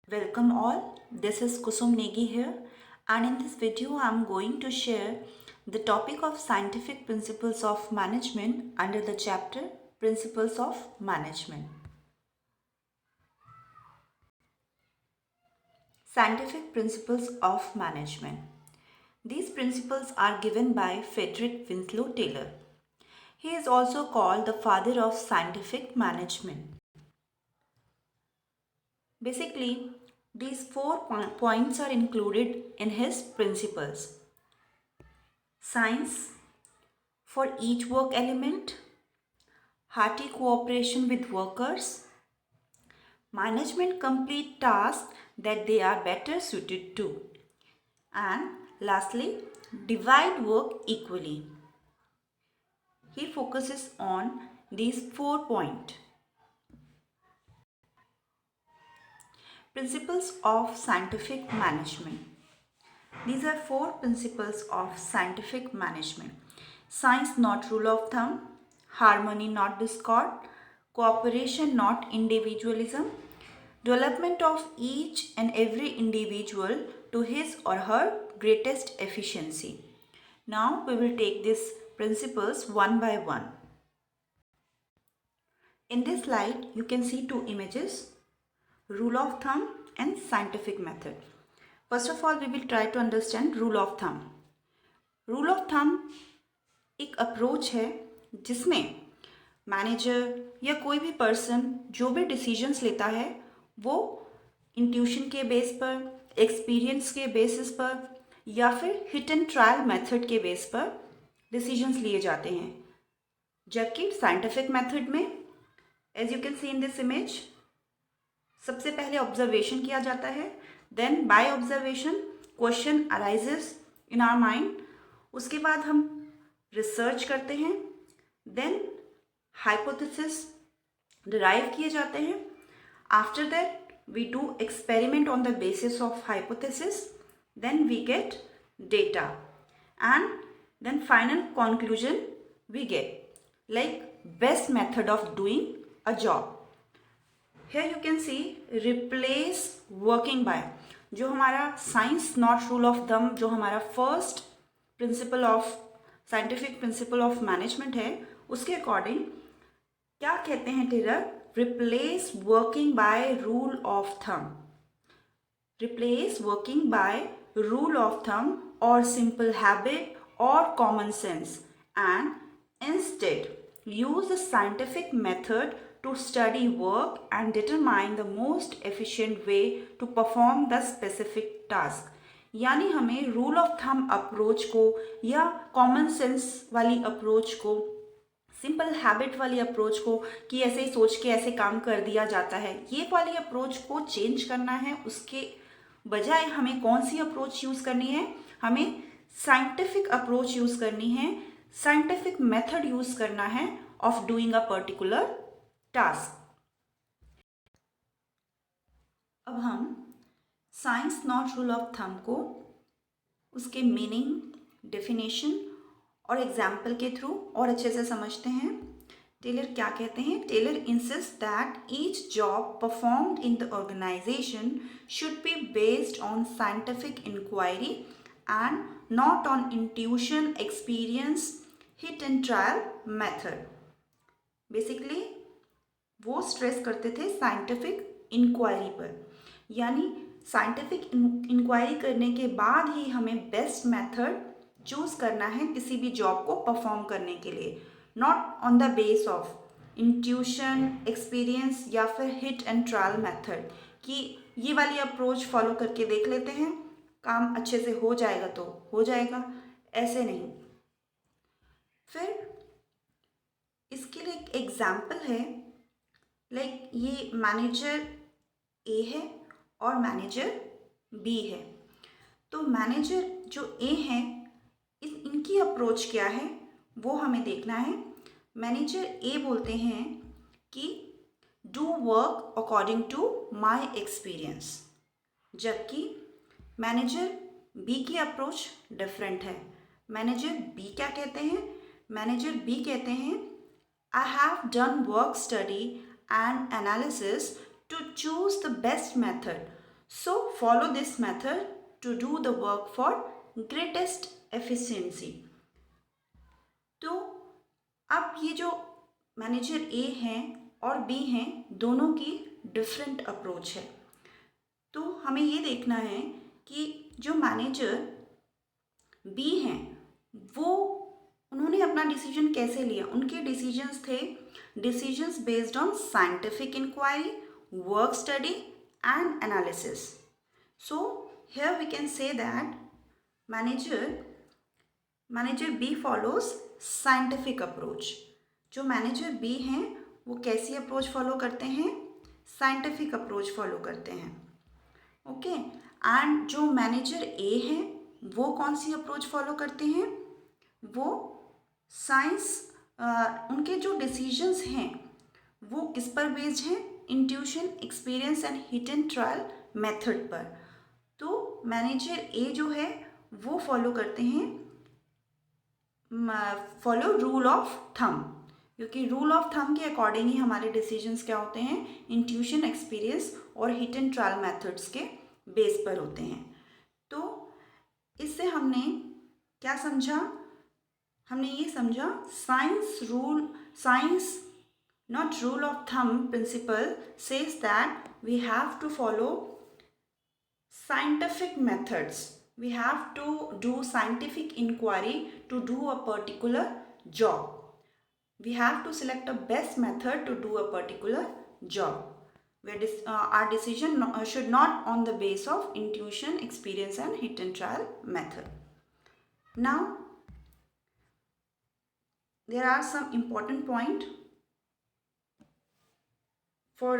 Welcome all, this is Kusum Negi here, and in this video I am going to share the topic of scientific principles of management under the chapter Principles of Management. Scientific Principles of Management. These principles are given by Frederick Winslow Taylor. He is also called the father of scientific management. Basically, these four points are included in his principles. Science for each work element, hearty cooperation with workers, management complete tasks that they are better suited to, and lastly, divide work equally. He focuses on these 4 points. Principles of scientific management. These are 4 principles of scientific management. Science not rule of thumb, harmony not discord, cooperation not individualism, development of each and every individual to his or her greatest efficiency. Now we will take these principles one by one. In this slide, you can see 2 images, rule of thumb and scientific method. First of all, we will try to understand rule of thumb. Rule of thumb एक approach है जिसमें manager या कोई भी person जो भी decisions लेता है वो इंट्यूशन के बेस पर, एक्सपीरियंस के बेसिस पर या फिर हिट एंड ट्रायल मेथड के बेस पर डिसीजंस लिए जाते हैं. जबकि साइंटिफिक मेथड में as you can see in this image सबसे पहले ऑब्जर्वेशन किया जाता है, then by observation question arises in our mind, उसके बाद हम रिसर्च करते हैं, देन हाइपोथेसिस डिराइव किए जाते हैं, after that we do experiment on the basis of hypothesis, then we get data and then final conclusion we get like best method of doing a job. Here you can see replace working by, जो हमारा science not rule of thumb, जो हमारा first principle of scientific principle of management है, उसके according क्या कहते हैं Taylor? Replace working by rule of thumb. Replace working by rule of thumb और सिंपल हैबिट और common sense and instead use the scientific method to study work and determine the most efficient way to perform the specific task. यानी हमें rule of thumb approach को या common sense वाली approach को, simple habit वाली approach को कि ऐसे ही सोच के ऐसे काम कर दिया जाता है, ये वाली अप्रोच को चेंज करना है. उसके बजाय हमें कौन सी अप्रोच यूज़ करनी है? हमें साइंटिफिक अप्रोच यूज़ करनी है, साइंटिफिक मेथड यूज़ करना है of doing a particular task. अब हम science not rule of thumb को उसके मीनिंग, डेफिनेशन और एग्जाम्पल के थ्रू और अच्छे से समझते हैं. टेलर क्या कहते हैं? Taylor insist that each job performed in the organisation should be based on scientific inquiry and not on intuition, experience, hit and trial method. Basically वो स्ट्रेस करते थे साइंटिफिक इंक्वायरी पर, यानी साइंटिफिक इंक्वायरी करने के बाद ही हमें बेस्ट मेथड चूज़ करना है किसी भी जॉब को परफॉर्म करने के लिए, not on the base of intuition, experience या फिर हिट एंड ट्रायल मेथड कि ये वाली अप्रोच फॉलो करके देख लेते हैं, काम अच्छे से हो जाएगा तो हो जाएगा, ऐसे नहीं. फिर इसके लिए एक एग्जाम्पल है, लाइक ये मैनेजर ए है और मैनेजर बी है. तो मैनेजर जो ए है इनकी अप्रोच क्या है वो हमें देखना है. मैनेजर ए बोलते हैं कि do work according to my experience, जबकि मैनेजर बी की अप्रोच डिफरेंट है. मैनेजर बी क्या कहते हैं? मैनेजर बी कहते हैं I have done work study and analysis to choose the best method So follow this method to do the work for greatest efficiency. तो अब ये जो मैनेजर ए हैं और बी हैं, दोनों की डिफरेंट अप्रोच है. तो हमें ये देखना है कि जो मैनेजर बी हैं वो उन्होंने अपना डिसीजन कैसे लिया. उनके डिसीजंस थे decisions based on scientific inquiry, work study and analysis. So here we can say that manager B follows scientific approach. जो मैनेजर बी हैं वो कैसी अप्रोच फॉलो करते हैं? साइंटिफिक अप्रोच फॉलो करते हैं. ओके. एंड जो मैनेजर ए हैं वो कौन सी अप्रोच फॉलो करते हैं? वो साइंस, उनके जो डिसीजंस हैं वो किस पर बेस्ड हैं? Intuition, experience and hit and trial method पर. तो मैनेजर ए जो है वो फॉलो करते हैं फॉलो रूल ऑफ थंब, क्योंकि रूल ऑफ थंब के अकॉर्डिंग ही हमारे डिसीजंस क्या होते हैं? इंट्यूशन, एक्सपीरियंस और हिट एंड ट्रायल मेथड्स के बेस पर होते हैं. तो इससे हमने क्या समझा? हमने ये समझा science not rule of thumb principle says that we have to follow scientific methods. We have to do scientific inquiry to do a particular job. We have to select a best method to do a particular job. Where our decision should not on the base of intuition, experience and hit and trial method. Now, there are some important points for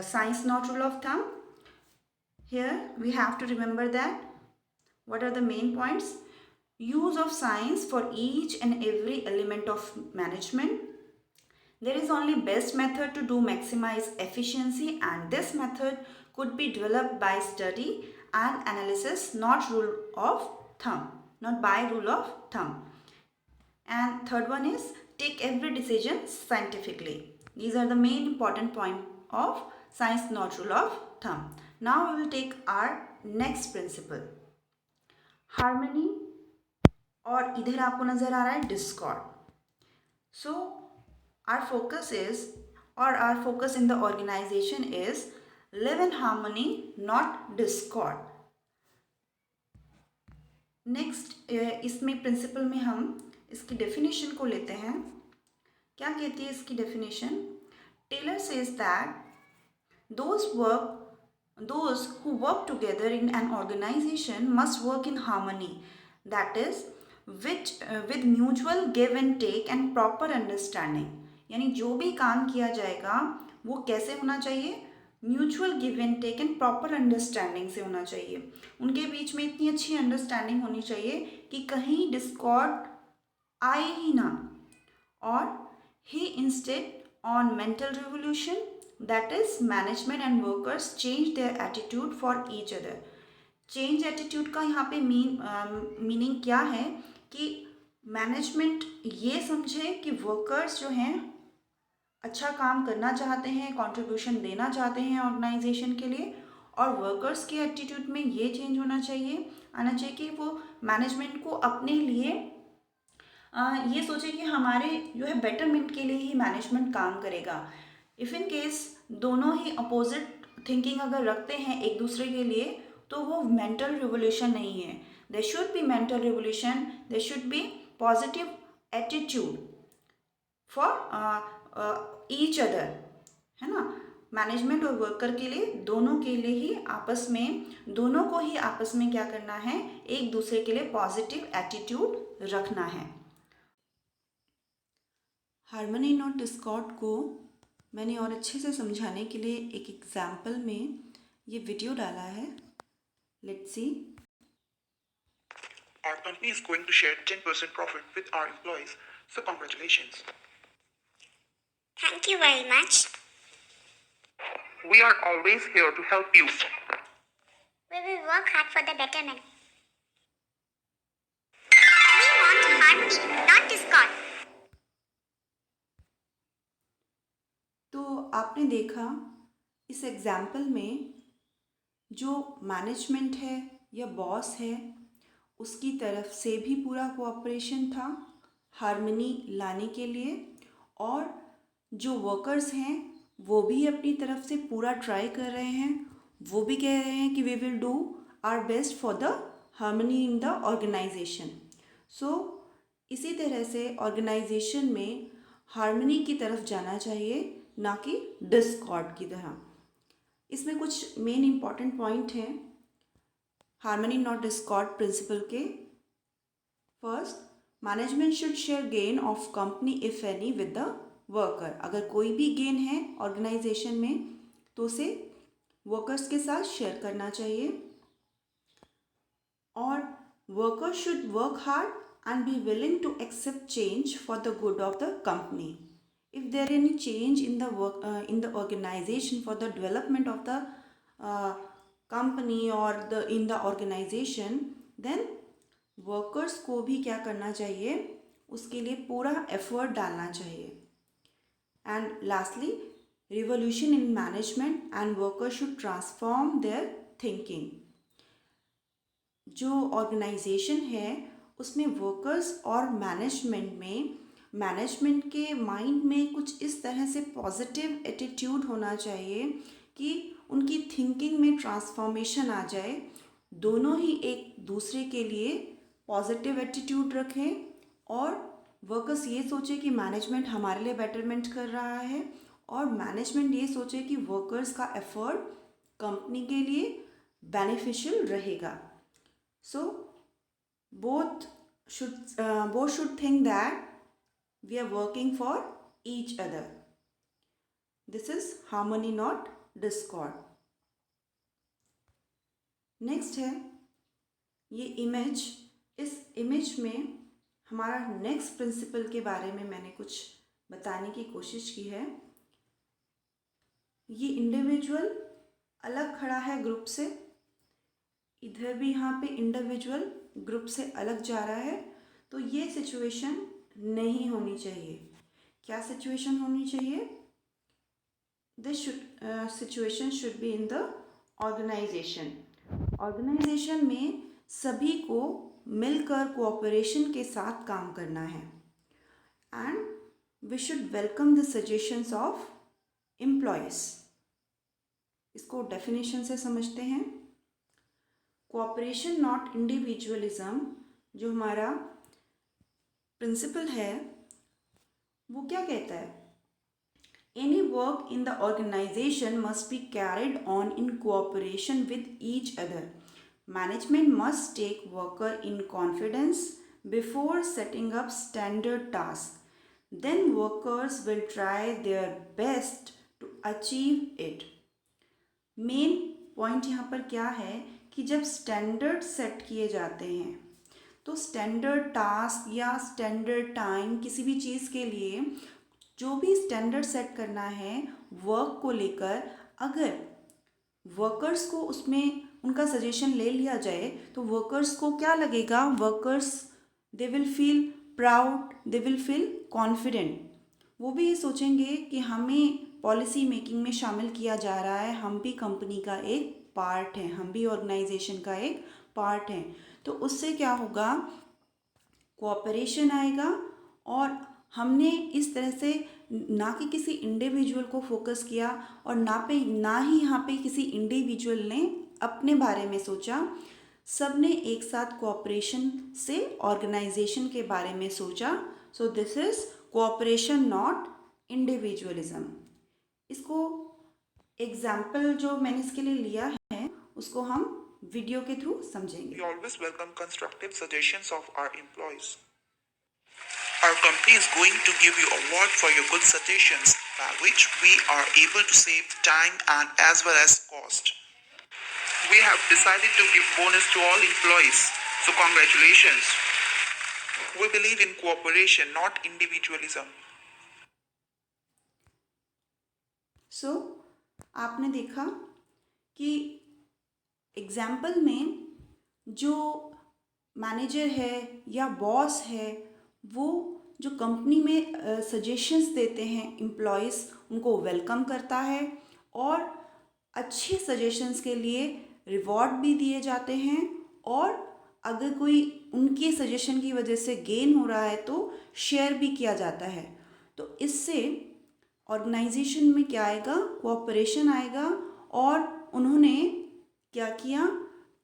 science not rule of thumb. Here we have to remember that what are the main points? Use of science for each and every element of management. There is only best method to do maximize efficiency, and this method could be developed by study and analysis, not rule of thumb, not by rule of thumb. And third one is take every decision scientifically. These are the main important point of science not rule of thumb. Now we will take our next principle, harmony, और इधर आपको नजर आ रहा है discord. So our focus in the organization is live in harmony, not discord. Next, इसमें principal में हम इसकी डेफिनेशन को लेते हैं. क्या कहती है इसकी definition? Taylor says that those who work together in an organization must work in harmony, that is with mutual give and take and proper understanding. यानी जो भी काम किया जाएगा वो कैसे होना चाहिए? Mutual give and take and proper understanding से होना चाहिए. उनके बीच में इतनी अच्छी अंडरस्टैंडिंग होनी चाहिए कि कहीं डिस्कॉर्ड आए ही ना. और he instead on mental revolution, that is management and workers change their attitude for each other. change attitude का यहाँ पे मीनिंग क्या है कि मैनेजमेंट ये समझे कि वर्कर्स जो हैं अच्छा काम करना चाहते हैं, कंट्रीब्यूशन देना चाहते हैं ऑर्गेनाइजेशन के लिए, और वर्कर्स के एटीट्यूड में ये चेंज आना चाहिए कि वो मैनेजमेंट को अपने लिए ये सोचे कि हमारे जो है बेटरमेंट के लिए ही मैनेजमेंट काम करेगा. इफ़ इन केस दोनों ही अपोजिट थिंकिंग अगर रखते हैं एक दूसरे के लिए तो वो मेंटल रिवोल्यूशन नहीं है. There should be mental revolution, there should be positive attitude for each other, है ना. मैनेजमेंट और वर्कर के लिए दोनों को ही आपस में क्या करना है? एक दूसरे के लिए पॉजिटिव एटीट्यूड रखना है. हार्मनी नॉट डिस्कॉर्ड को मैंने और अच्छे से समझाने के लिए एक एग्जाम्पल में ये वीडियो डाला है. Let's see. Our company is going to share 10% profit with our employees, so congratulations. Thank you very much. We are always here to help you. We will work hard for the betterment. We want harmony, not discord. तो आपने देखा इस example में जो management है या boss है उसकी तरफ से भी पूरा कोऑपरेशन था हार्मनी लाने के लिए, और जो वर्कर्स हैं वो भी अपनी तरफ से पूरा ट्राई कर रहे हैं। वो भी कह रहे हैं कि we will do our best for the harmony in the organisation. So इसी तरह से ऑर्गेनाइजेशन में हार्मनी की तरफ जाना चाहिए, ना कि डिस्कॉर्ड की तरह। इसमें कुछ मेन इम्पॉर्टेंट पॉइंट हैं हार्मनी नॉट डिस्कॉर्ड प्रिंसिपल के। First, management should share gain of company if any with the worker. अगर कोई भी गेन है ऑर्गेनाइजेशन में तो उसे वर्कर्स के साथ शेयर करना चाहिए। और workers should work hard and be willing to accept change for the good of the company. If there any change in the work in the organization for the development of the company or in the organization, then workers को भी क्या करना चाहिए, उसके लिए पूरा effort डालना चाहिए। And lastly, revolution in management and workers should transform their thinking. जो ऑर्गेनाइजेशन है उसमें वर्कर्स और मैनेजमेंट के माइंड में कुछ इस तरह से पॉजिटिव एटीट्यूड होना चाहिए कि उनकी थिंकिंग में ट्रांसफॉर्मेशन आ जाए। दोनों ही एक दूसरे के लिए पॉजिटिव एटीट्यूड रखें और वर्कर्स ये सोचे कि मैनेजमेंट हमारे लिए बेटरमेंट कर रहा है, और मैनेजमेंट ये सोचे कि वर्कर्स का एफर्ट कंपनी के लिए बेनिफिशियल रहेगा। सो both should think that we are working for each other. This is harmony, not discord. Next है ये इमेज। इस इमेज में हमारा नेक्स्ट प्रिंसिपल के बारे में मैंने कुछ बताने की कोशिश की है। ये इंडिविजुअल अलग खड़ा है ग्रुप से, इधर भी यहाँ पे इंडिविजुअल ग्रुप से अलग जा रहा है, तो ये सिचुएशन नहीं होनी चाहिए। क्या सिचुएशन होनी चाहिए? This situation should be in the organisation. Organisation में सभी को मिलकर कोऑपरेशन के साथ काम करना है, and we should welcome the suggestions of employees. इसको डेफिनेशन से समझते हैं। कोऑपरेशन नॉट इंडिविजुअलिज्म, जो हमारा प्रिंसिपल है, वो क्या कहता है? Any work in the organisation must be carried on in cooperation with each other. Management must take worker in confidence before setting up standard task, then workers will try their best to achieve it. Main point यहाँ पर क्या है कि जब standard set किए जाते हैं तो स्टैंडर्ड टास्क या स्टैंडर्ड टाइम, किसी भी चीज़ के लिए जो भी स्टैंडर्ड सेट करना है वर्क को लेकर, अगर वर्कर्स को उसमें उनका सजेशन ले लिया जाए तो वर्कर्स को क्या लगेगा? Workers they will feel proud, they will feel confident. वो भी ये सोचेंगे कि हमें पॉलिसी मेकिंग में शामिल किया जा रहा है, हम भी कंपनी का एक पार्ट हैं, हम भी ऑर्गेनाइजेशन का एक पार्ट हैं। तो उससे क्या होगा? कोऑपरेशन आएगा, और हमने इस तरह से ना कि किसी इंडिविजुअल को फोकस किया और ना ही यहाँ पे किसी इंडिविजुअल ने अपने बारे में सोचा, सब ने एक साथ कोऑपरेशन से ऑर्गेनाइजेशन के बारे में सोचा। So this is cooperation not individualism. इसको एग्जाम्पल जो मैंने इसके लिए लिया है उसको हम वीडियो के थ्रू समझेंगे। We always welcome constructive suggestions of our employees. Our company is going to give you an award for your good suggestions, by which we are able to save time and as well as cost. We have decided to give bonus to all employees, so congratulations. We believe in cooperation, not individualism. सो आपने देखा कि example में जो manager है या boss है वो जो कंपनी में सजेशंस देते हैं एम्प्लॉयज़ उनको वेलकम करता है और अच्छे सजेशंस के लिए रिवॉर्ड भी दिए जाते हैं, और अगर कोई उनके सजेशन की वजह से गेन हो रहा है तो शेयर भी किया जाता है। तो इससे ऑर्गेनाइजेशन में क्या आएगा, कोऑपरेशन आएगा। और उन्होंने क्या किया,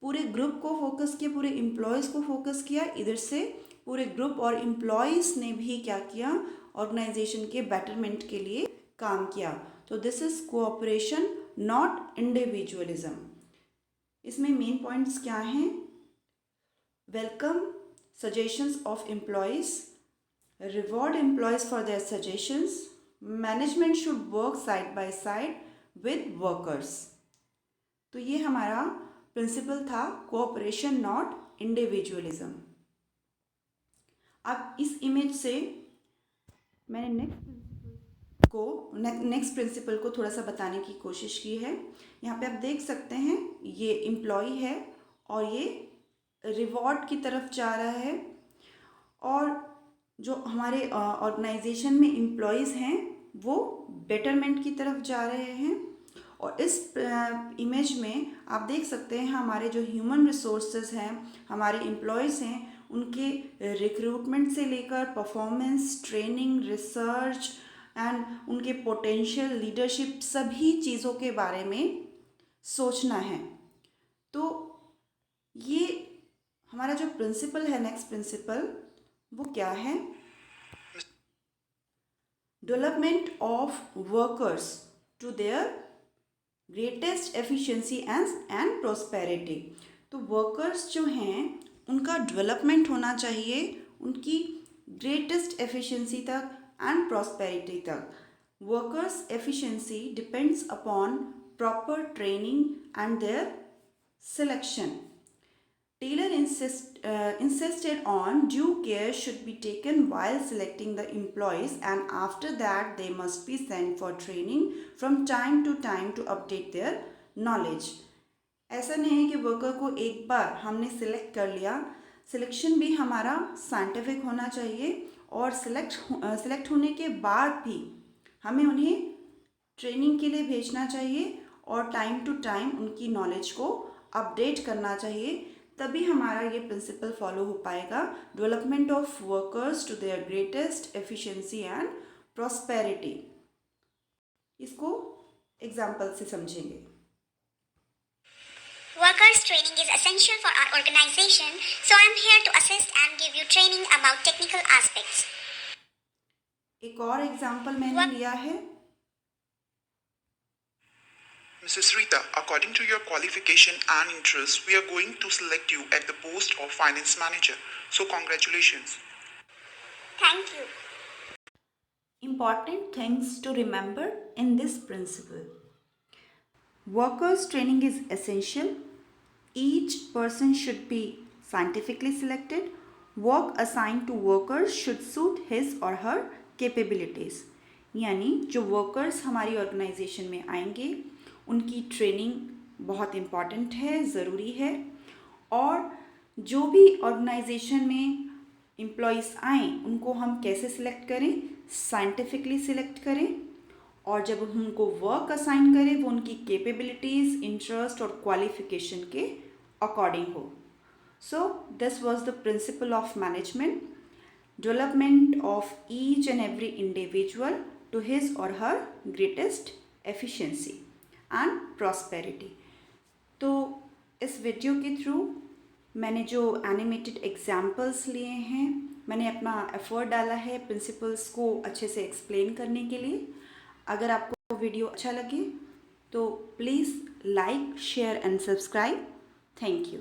पूरे ग्रुप को फोकस किया, पूरे एम्प्लॉयज़ को फोकस किया। इधर से पूरे ग्रुप और एम्प्लॉयज़ ने भी क्या किया, ऑर्गेनाइजेशन के बेटरमेंट के लिए काम किया। तो this is cooperation, not individualism. इसमें मेन पॉइंट्स क्या हैं, welcome suggestions of employees, reward employees for their suggestions, management should work side by side with workers। तो ये हमारा प्रिंसिपल था, कोऑपरेशन नॉट इंडिविजुअलिज्म। अब इस इमेज से मैंने नेक्स्ट प्रिंसिपल को थोड़ा सा बताने की कोशिश की है। यहाँ पे आप देख सकते हैं, ये एम्प्लॉय है और ये रिवॉर्ड की तरफ जा रहा है, और जो हमारे ऑर्गेनाइजेशन में एम्प्लॉयज़ हैं वो बेटरमेंट की तरफ जा रहे हैं। और इस इमेज में आप देख सकते हैं हमारे जो ह्यूमन रिसोर्सेज हैं, हमारे एम्प्लॉयज़ हैं, उनके रिक्रूटमेंट से लेकर परफॉर्मेंस, ट्रेनिंग, रिसर्च एंड उनके पोटेंशियल, लीडरशिप, सभी चीज़ों के बारे में सोचना है। तो ये हमारा जो प्रिंसिपल है, नेक्स्ट प्रिंसिपल, वो क्या है, development of workers to their greatest efficiency and prosperity. तो वर्कर्स जो हैं उनका डेवलपमेंट होना चाहिए उनकी ग्रेटेस्ट एफिशिएंसी तक एंड प्रोस्पेरिटी तक। Workers efficiency depends upon proper training and their selection. Taylor insisted on due care should be taken while selecting the employees, and after that they must be sent for training from time to time to update their knowledge। ऐसा नहीं है कि worker को एक बार हमने select कर लिया, selection भी हमारा साइंटिफिक होना चाहिए, और सिलेक्ट होने के बाद भी हमें उन्हें ट्रेनिंग के लिए भेजना चाहिए और टाइम टू टाइम उनकी नॉलेज को अपडेट करना चाहिए। तभी हमारा ये प्रिंसिपल फॉलो हो पाएगा, development of workers to their greatest efficiency and prosperity. इसको एग्जाम्पल से समझेंगे। Workers training is essential for our organization, so I am here to assist and give you training about technical aspects. एक और example मैंने लिया है, Mrs. Rita, according to your qualification and interest, we are going to select you at the post of finance manager. So congratulations. Thank you. important things to remember in this principle. Workers training is essential. Each person should be scientifically selected. Work assigned to workers should suit his or her capabilities। यानी जो workers हमारी organisation में आएंगे उनकी training बहुत important है, ज़रूरी है। और जो भी ऑर्गेनाइजेशन में एम्प्लॉयज़ आएँ उनको हम कैसे सिलेक्ट करें, साइंटिफिकली सिलेक्ट करें, और जब उनको वर्क असाइन करें वो उनकी कैपेबिलिटीज़, इंटरेस्ट और क्वालिफिकेशन के अकॉर्डिंग हो। So this was the principle of management, development of each and every individual to his or her greatest efficiency and prosperity. तो इस वीडियो के थ्रू मैंने जो एनिमेटेड एग्जाम्पल्स लिए हैं, मैंने अपना एफर्ट डाला है प्रिंसिपल्स को अच्छे से एक्सप्लेन करने के लिए। अगर आपको वीडियो अच्छा लगे तो please like, share and subscribe. Thank you.